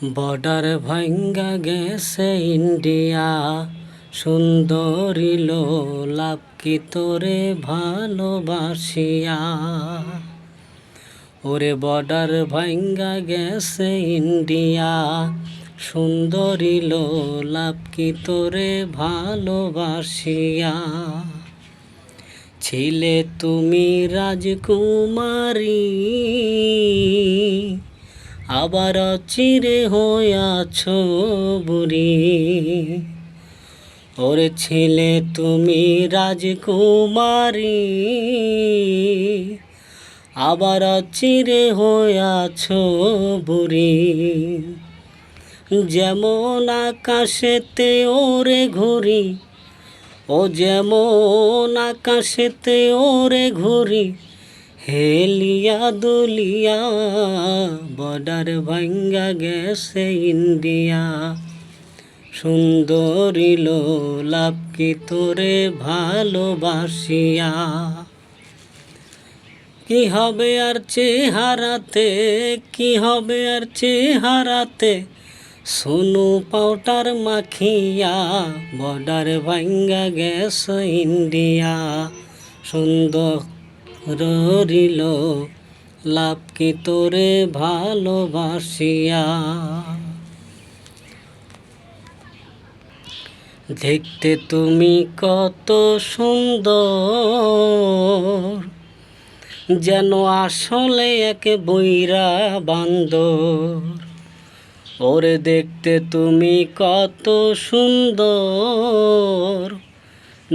Border ভাঙ্গা গেছে India, সুন্দরী লাভ কি তোরে ভালোবাসিয়া। ওরে বর্ডার ভাঙ্গা গেছে ইন্ডিয়া, সুন্দরী লাভ কি তোরে ভালোবাসিয়া। ছিলে তুমি রাজকুমারী, আবার চিরে হইয়াছ বুড়ি। ওরে ছিলে তুমি রাজকুমারী, আবার চিরে হইয়াছ বুড়ি। যেমন আকাশেতে ওরে ঘুরি, ও যেমন আকাশেতে ওরে ঘুরি, হেলিয়া দুলিয়া। বর্ডার ভাঙ্গা গেছে ইন্ডিয়া, সুন্দরী লাভ কি তোরে ভালোবাসিয়া। কি হবে আর চেহারাতে, কি হবে আর চেহারাতে, সোনু পাউডার মাখিয়া। বর্ডার ভাঙ্গা গেছে ইন্ডিয়া, সুন্দরী লাভ কি তোরে ভালোবাসিয়া। দেখতে তুমি কত সুন্দর, যেন আসলে এক বইরা বান্দর। ওরে দেখতে তুমি কত সুন্দর,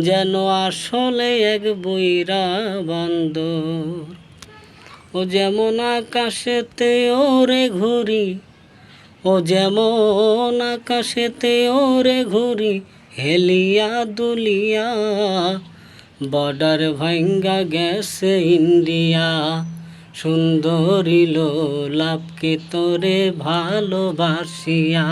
যেন আসলে এক বইরা বান্দর। ও যেমন আকাশেতে ওরে ঘুরি, ও যেমন আকাশেতে ওরে ঘুরি, হেলিয়া দুলিয়া। বর্ডার ভাঙ্গা গেছে ইন্ডিয়া, সুন্দরী লাভ কি তোরে ভালোবাসিয়া।